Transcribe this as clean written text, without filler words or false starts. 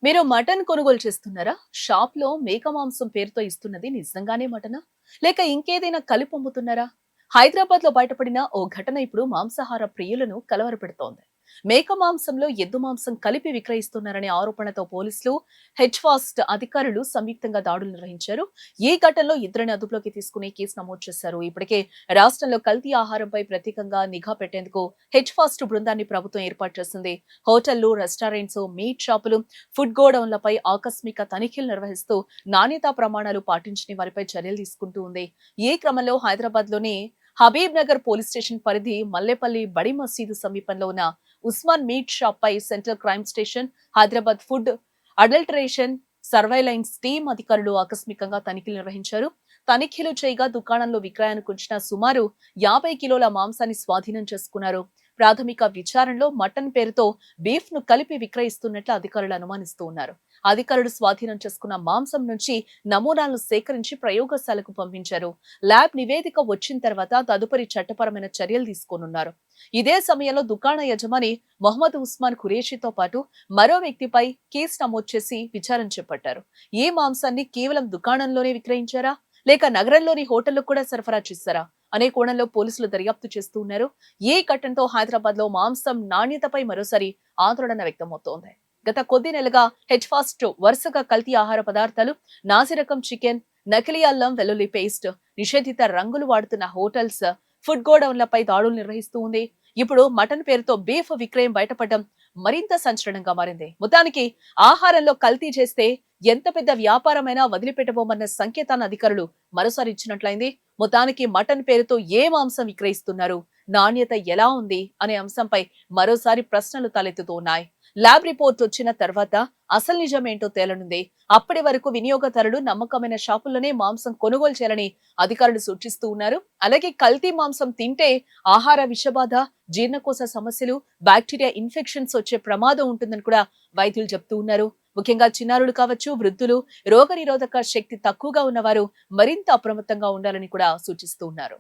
మీరు మటన్ కొనుగోలు చేస్తున్నారా? షాప్‌లో మేక మాంసం పేరుతో ఇస్తున్నది నిజంగానే మటనా? లేక ఇంకేదైనా కలిపి అమ్ముతున్నారా? హైదరాబాద్‌లో బయటపడిన ఓ ఘటన ఇప్పుడు మాంసాహార ప్రియులను కలవరపెడుతోంది. మేక మాంసంలో ఎద్దు మాంసం కలిపి విక్రయిస్తున్నారనే ఆరోపణతో పోలీసులు, హెచ్‌ఫాస్ట్ అధికారులు సంయుక్తంగా దాడులు నిర్వహించారు. ఈ ఘటనలో ఇద్దరిని అదుపులోకి తీసుకుని కేసు నమోదు చేశారు. ఇప్పటికే రాష్ట్రంలో కల్తీ ఆహారంపై ప్రత్యేకంగా నిఘా పెట్టేందుకు హెచ్‌ఫాస్ట్ బృందాన్ని ప్రభుత్వం ఏర్పాటు చేసింది. హోటళ్లు, రెస్టారెంట్స్, మీట్ షాపులు, ఫుడ్ గోడౌన్లపై ఆకస్మిక తనిఖీలు నిర్వహిస్తూ నాణ్యతా ప్రమాణాలు పాటించని వారిపై చర్యలు తీసుకుంటూ ఉంది. ఈ క్రమంలో హైదరాబాద్లోని హబీబ్ నగర్ పోలీస్ స్టేషన్ పరిధి మల్లేపల్లి బడి మసీదు సమీపంలో ఉన్న ఉస్మాన్ మీట్ షాప్ పై central crime station, Hyderabad food adulteration surveillance team అధికారులు ఆకస్మికంగా తనిఖీలు నిర్వహించారు. తనిఖీలు చేయగా దుకాణంలో విక్రయానికి ఉంచిన సుమారు 50 కిలోల మాంసాన్ని స్వాధీనం చేసుకున్నారు. ప్రాథమిక విచారణలో మటన్ పేరుతో బీఫ్ ను కలిపి విక్రయిస్తున్నట్లు అధికారులు అనుమానిస్తూ ఉన్నారు. అధికారులు స్వాధీనం చేసుకున్న మాంసం నుంచి నమూనాలను సేకరించి ప్రయోగశాలకు పంపించారు. ల్యాబ్ నివేదిక వచ్చిన తర్వాత తదుపరి చట్టపరమైన చర్యలు తీసుకోనున్నారు. ఇదే సమయంలో దుకాణ యజమాని మొహమ్మద్ ఉస్మాన్ ఖురేషితో పాటు మరో వ్యక్తిపై కేసు నమోదు చేసి విచారణ చేపట్టారు. ఈ మాంసాన్ని కేవలం దుకాణంలోనే విక్రయించారా, లేక నగరంలోని హోటళ్లకు కూడా సరఫరా చేశారా అనే కోణంలో పోలీసులు దర్యాప్తు చేస్తూ ఉన్నారు. ఈ ఘటనతో హైదరాబాద్ లో మాంసం నాణ్యతపై మరోసారి ఆందోళన వ్యక్తమవుతోంది. గత కొద్ది నెలలుగా హెచ్‌ఫాస్ట్ వరుసగా కల్తీ ఆహార పదార్థాలు, నాసిరకం చికెన్, నకిలీ అల్లం వెల్లుల్లి పేస్ట్, నిషేధిత రంగులు వాడుతున్న హోటల్స్, ఫుడ్ గోడౌన్లపై దాడులు నిర్వహిస్తూ ఉంది. ఇప్పుడు మటన్ పేరుతో బీఫ్ విక్రయం బయటపడడం మరింత సంచలనంగా మారింది. మొత్తానికి ఆహారంలో కల్తీ చేస్తే ఎంత పెద్ద వ్యాపారమైనా వదిలిపెట్టబోమన్న సంకేతాన్ని అధికారులు మరోసారి ఇచ్చినట్లయింది. మొత్తానికి మటన్ పేరుతో ఏ మాంసం విక్రయిస్తున్నారు, నాణ్యత ఎలా ఉంది అనే అంశంపై మరోసారి ప్రశ్నలు తలెత్తుతూ ఉన్నాయి. ల్యాబ్ రిపోర్ట్ వచ్చిన తర్వాత అసలు నిజమేంటో తేలనుంది. అప్పటి వరకు వినియోగదారులు నమ్మకమైన షాపుల్లోనే మాంసం కొనుగోలు చేయాలని అధికారులు సూచిస్తూ ఉన్నారు. అలాగే కల్తీ మాంసం తింటే ఆహార విషబాధ, జీర్ణకోశ సమస్యలు, బ్యాక్టీరియా ఇన్ఫెక్షన్స్ వచ్చే ప్రమాదం ఉంటుందని కూడా వైద్యులు చెప్తూ ఉన్నారు. ముఖ్యంగా చిన్నారులు కావచ్చు, వృద్ధులు, రోగనిరోధక శక్తి తక్కువగా ఉన్నవారు మరింత అప్రమత్తంగా ఉండాలని కూడా సూచిస్తూ ఉన్నారు.